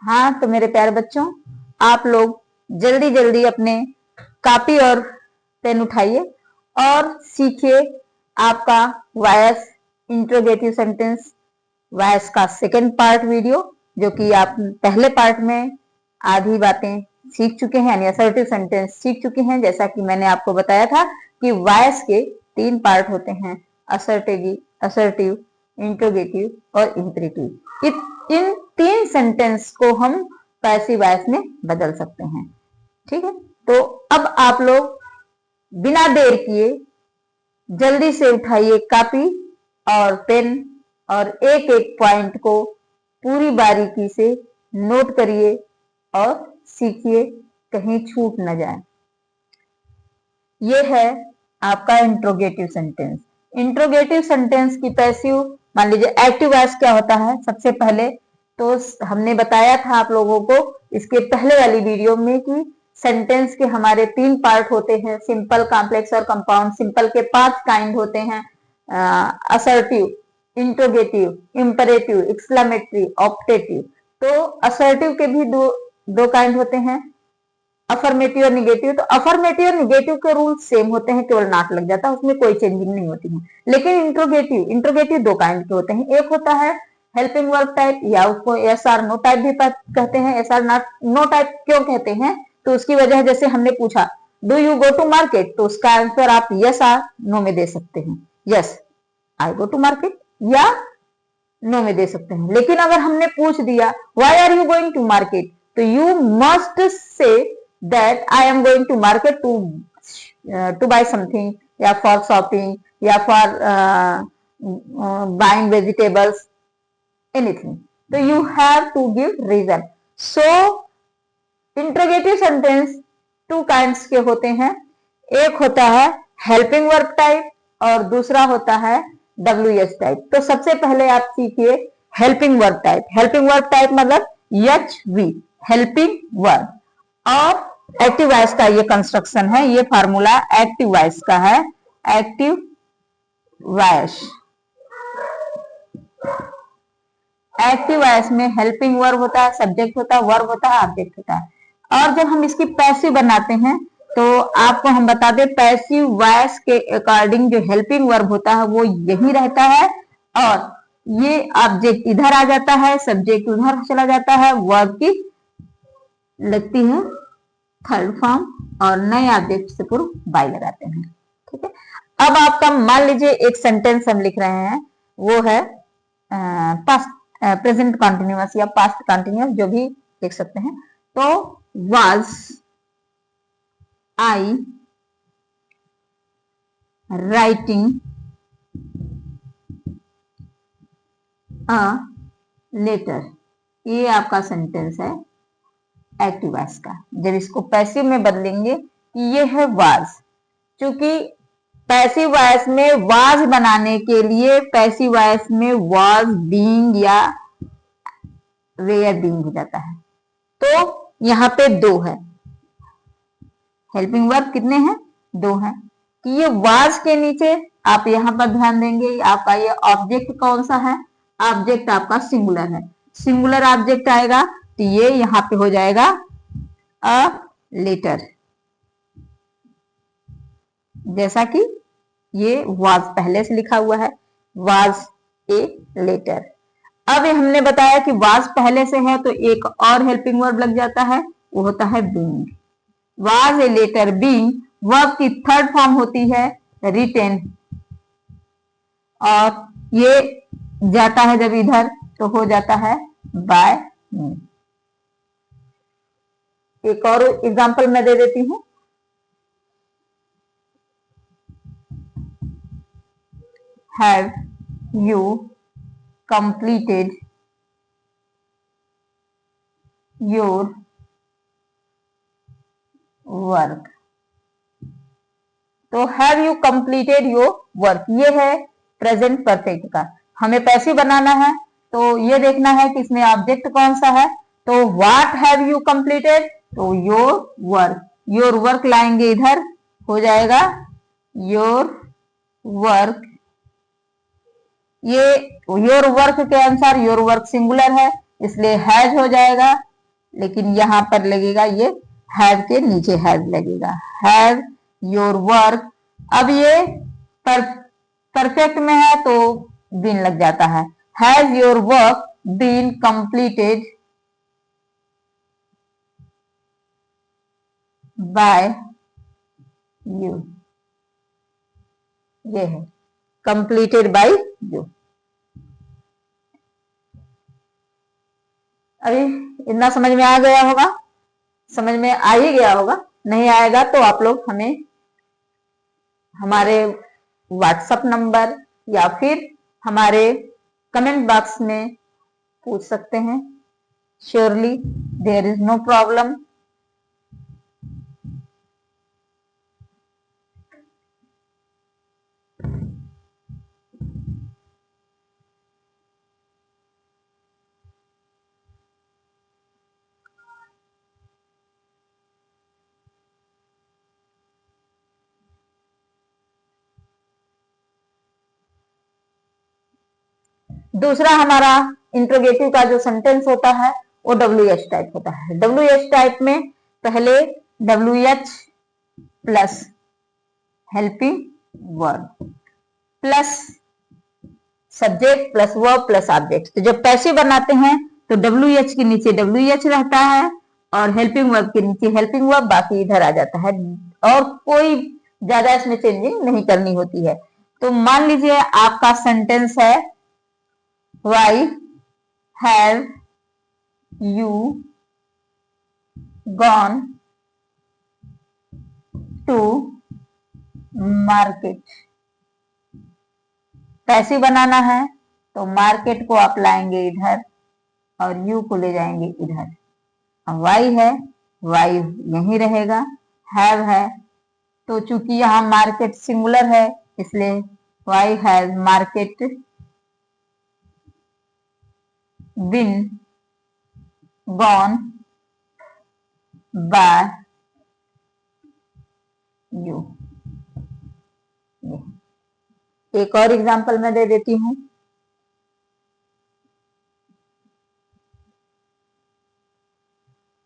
हाँ, तो मेरे प्यारे बच्चों, आप लोग जल्दी जल्दी अपने कॉपी और पेन उठाइए और सीखिए आपका वायस इंट्रोगेटिव सेंटेंस वायस का सेकंड पार्ट वीडियो, जो कि आप पहले पार्ट में आधी बातें सीख चुके हैं, यानी असर्टिव सेंटेंस सीख चुके हैं। जैसा कि मैंने आपको बताया था कि वायस के 3 पार्ट होते हैं, असर्टिव, इंट्रोगेटिव और इंपेरेटिव। इन 3 सेंटेंस को हम पैसिव वॉइस में बदल सकते हैं। ठीक है, तो अब आप लोग बिना देर किए जल्दी से उठाइए कॉपी और पेन और एक एक पॉइंट को पूरी बारीकी से नोट करिए और सीखिए, कहीं छूट न जाए। ये है आपका इंट्रोगेटिव सेंटेंस। इंट्रोगेटिव सेंटेंस की पैसिव, मान लीजिए एक्टिव वॉइस क्या होता है। सबसे पहले तो हमने बताया था आप लोगों को इसके पहले वाली वीडियो में कि सेंटेंस के हमारे 3 पार्ट होते हैं, सिंपल, कॉम्प्लेक्स और कंपाउंड। सिंपल के 5 काइंड होते हैं, assertive, interrogative, imperative, exclamatory, optative. तो असर्टिव के भी दो काइंड होते हैं, अफर्मेटिव और निगेटिव। तो अफर्मेटिव और निगेटिव के रूल सेम होते हैं, केवल नॉट लग जाता है, उसमें कोई चेंजिंग नहीं होती है। लेकिन इंट्रोगेटिव 2 काइंड के होते हैं। एक होता है हेल्पिंग वर्ब टाइप, या उसको एस आर नो टाइप भी कहते हैं। एस आर नो टाइप क्यों कहते हैं, तो उसकी वजह, जैसे हमने पूछा do you go to market, तो उसका आंसर आप यस आर नो में दे सकते हैं। Yes I go to market, या नो में दे सकते हैं। लेकिन अगर हमने पूछ दिया why are you going to market, तो you must say that I am going to market to buy something, या फॉर शॉपिंग, या फॉर बाइंग वेजिटेबल्स, एनीथिंग। तो you have to give reason. So interrogative sentence 2 kinds के होते हैं। एक होता है हेल्पिंग वर्ब टाइप और दूसरा होता है WH टाइप। तो सबसे पहले आप सीखिए helping verb type. Helping verb type मतलब HV, हेल्पिंग वर्ब। और एक्टिव वॉइस का ये कंस्ट्रक्शन है, ये फार्मूला एक्टिव वॉइस का है। एक्टिव वॉइस, एक्टिव वॉइस में हेल्पिंग वर्ब होता है, सब्जेक्ट होता है, वर्ब होता है, ऑब्जेक्ट होता है। और जब हम इसकी पैसिव बनाते हैं तो आपको हम बता दें, पैसिव वॉइस के अकॉर्डिंग जो हेल्पिंग वर्ब होता है वो यही रहता है, और ये ऑब्जेक्ट इधर आ जाता है, सब्जेक्ट उधर चला जाता है, वर्ब की लगती है थर्ड फॉर्म, और नए ऑब्जेक्ट से पूर्व बाय लगाते हैं। ठीक है, अब आपका मान लीजिए एक सेंटेंस हम लिख रहे हैं, वो है पास्ट, प्रेजेंट कॉन्टिन्यूअस या पास्ट कॉन्टिन्यूअस, जो भी लिख सकते हैं। तो was I writing a letter, ये आपका सेंटेंस है एक्टिव वॉइस का। जब इसको पैसिव में बदलेंगे, ये है वाज। क्योंकि पैसिव वॉइस में वाज बनाने के लिए पैसिव वॉइस में वाज बीइंग या वेयर बीइंग हो जाता है। तो यहाँ पे 2 है, हेल्पिंग वर्ब कितने हैं, 2 हैं। कि ये वाज के नीचे आप यहाँ पर ध्यान देंगे, आपका ये ऑब्जेक्ट कौन सा है, ऑब्जेक्ट आपका सिंगुलर है। सिंगुलर ऑब्जेक्ट आएगा तो ये यहाँ पे हो जाएगा अ लेटर, जैसा कि ये वाज पहले से लिखा हुआ है, वाज ए लेटर। अब हमने बताया कि वाज पहले से है तो एक और हेल्पिंग वर्ब लग जाता है, वो होता है being. Was a letter being, verb की थर्ड फॉर्म होती है रिटेन, और ये जाता है जब इधर तो हो जाता है बाय मी। एक और एग्जांपल मैं दे देती हूं, have you completed your work. तो have you completed your work, ये है प्रेजेंट परफेक्ट का। हमें पैसिव बनाना है तो ये देखना है कि इसमें ऑब्जेक्ट कौन सा है। तो व्हाट हैव यू कंप्लीटेड, तो योर वर्क। योर वर्क लाएंगे इधर, हो जाएगा योर वर्क। ये योर वर्क के अनुसार योर वर्क सिंगुलर है, इसलिए हैज हो जाएगा लेकिन यहाँ पर लगेगा ये हैव के नीचे हैव लगेगा, हैव योर वर्क। अब ये परफेक्ट में है तो बीन लग जाता है, have your work been completed by you, ये है कंप्लीटेड बाय यू। अभी इतना समझ में आ गया होगा, समझ में आ ही गया होगा, नहीं आएगा तो आप लोग हमें हमारे व्हाट्सएप नंबर या फिर हमारे कमेंट बॉक्स में पूछ सकते हैं। Surely there is no problem. दूसरा हमारा इंट्रोगेटिव का जो सेंटेंस होता है वो WH टाइप होता है। WH टाइप में पहले WH plus helping verb plus subject plus verb plus object. तो जब पैसिव बनाते हैं तो WH के नीचे WH रहता है और हेल्पिंग वर्ब के नीचे हेल्पिंग वर्ब, बाकी इधर आ जाता है और कोई ज्यादा इसमें चेंजिंग नहीं करनी होती है। तो मान लीजिए आपका सेंटेंस है Why have you gone to market? Passive बनाना है तो मार्केट को आप लाएंगे इधर और यू को ले जाएंगे इधर। वाई है, वाई यहीं रहेगा। हैव है तो चूंकि यहाँ मार्केट सिंगुलर है इसलिए why has market been gone by you. एक और एग्जांपल मैं दे देती हूं।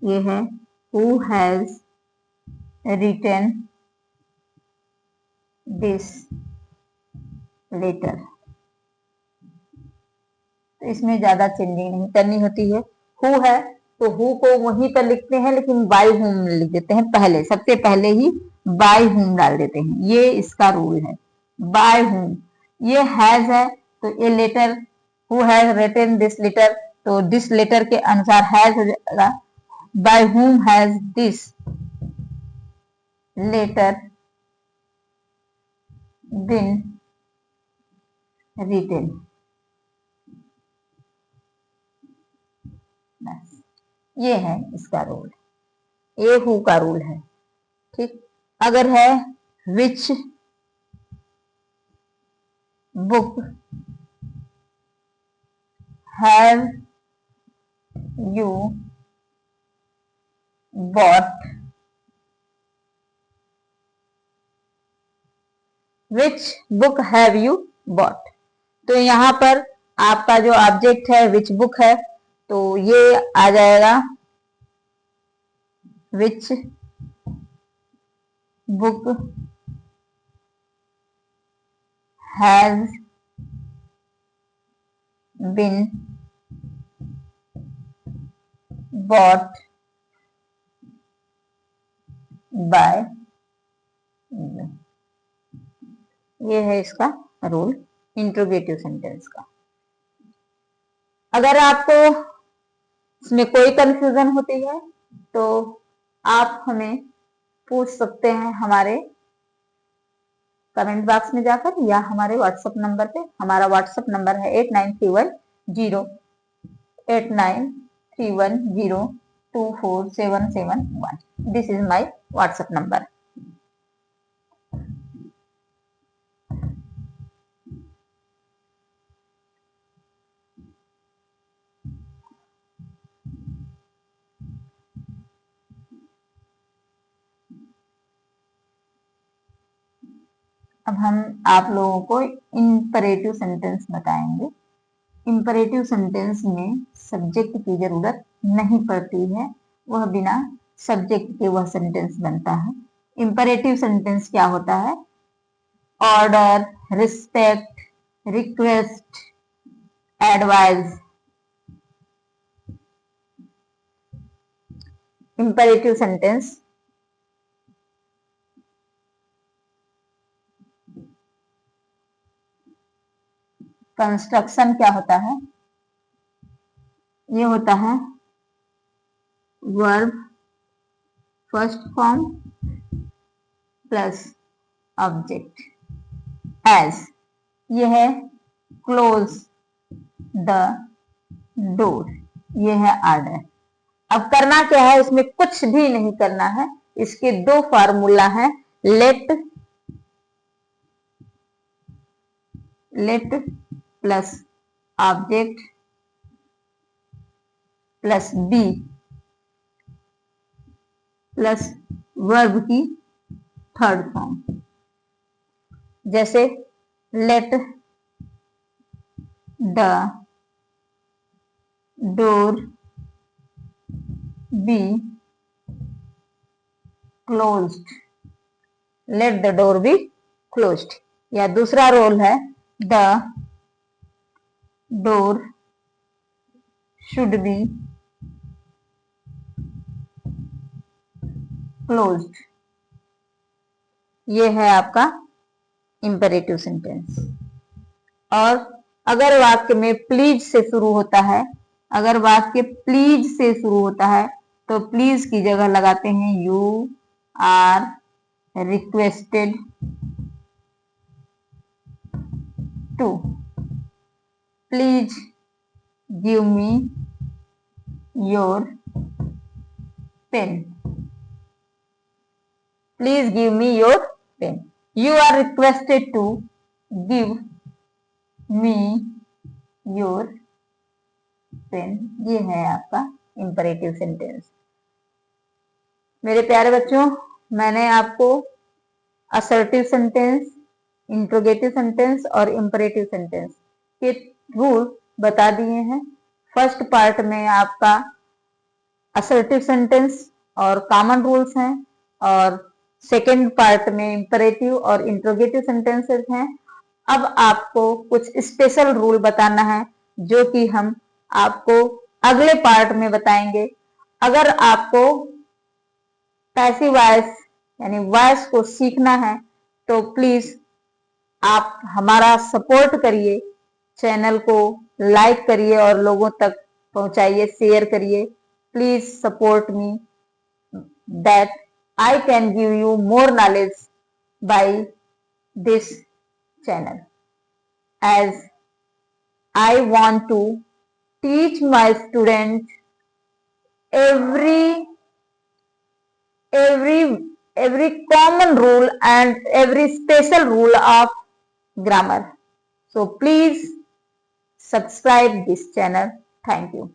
ये है who has written this letter. तो इसमें ज्यादा चेंजिंग नहीं करनी होती है। हु है तो हु को वहीं पर लिखते हैं लेकिन बाय हुम लिख देते हैं, पहले सबसे पहले ही बाय हुम डाल देते हैं, ये इसका रूल है। By whom. ये हैज है तो ये letter who has written this letter तो दिस लेटर के अनुसार हैज हो जाएगा by whom has this letter been written. ये है इसका रूल, ये हु का रूल है। ठीक, अगर है which book have you bought, which book have you bought. तो यहाँ पर आपका जो ऑब्जेक्ट है विच बुक है तो ये आ जाएगा which book has been bought by you. ये है इसका रूल इंट्रोगेटिव सेंटेंस का। अगर आपको इसमें कोई कंफ्यूजन होती है तो आप हमें पूछ सकते हैं हमारे कमेंट बॉक्स में जाकर या हमारे व्हाट्सएप नंबर पे। हमारा व्हाट्सएप नंबर है 8931024771। This is my WhatsApp number. अब हम आप लोगों को इंपरेटिव सेंटेंस बताएंगे। इंपरेटिव सेंटेंस में सब्जेक्ट की जरूरत नहीं पड़ती है वह बिना सब्जेक्ट के वह सेंटेंस बनता है। इंपरेटिव सेंटेंस क्या होता है? Order, respect, request, advice. Imperative sentence construction क्या होता है? ये होता है verb first form plus object. As, ये है क्लोज द डोर, ये है ऑर्डर। अब करना क्या है? इसमें कुछ भी नहीं करना है। इसके दो फार्मूला है, let plus object plus be plus verb की थर्ड फॉर्म। जैसे let the door be closed, let the door be closed. या दूसरा रोल है the door should be closed, ये है आपका इंपेरेटिव सेंटेंस। और अगर वाक्य में प्लीज से शुरू होता है, अगर वाक्य प्लीज से शुरू होता है तो प्लीज की जगह लगाते हैं you are requested to, please give me your pen, please give me your pen. You are requested to give me your pen, ये है आपका इंपरेटिव सेंटेंस। मेरे प्यारे बच्चों, मैंने आपको असर्टिव सेंटेंस, इंट्रोगेटिव सेंटेंस और इंपरेटिव सेंटेंस के रूल बता दिए हैं। फर्स्ट पार्ट में आपका असर्टिव सेंटेंस और कॉमन रूल्स हैं, और सेकेंड पार्ट में इंपरेटिव और इंट्रोगेटिव सेंटेंसेस हैं। अब आपको कुछ स्पेशल रूल बताना है जो कि हम आपको अगले पार्ट में बताएंगे। अगर आपको पैसिव वॉइस यानी वॉइस को सीखना है तो प्लीज आप हमारा सपोर्ट करिए, चैनल को लाइक करिए और लोगों तक पहुंचाइए, शेयर करिए। Please support me that I can give you more knowledge by this channel, as I want to teach my students every common rule and every special rule of grammar. So please subscribe this channel. Thank you.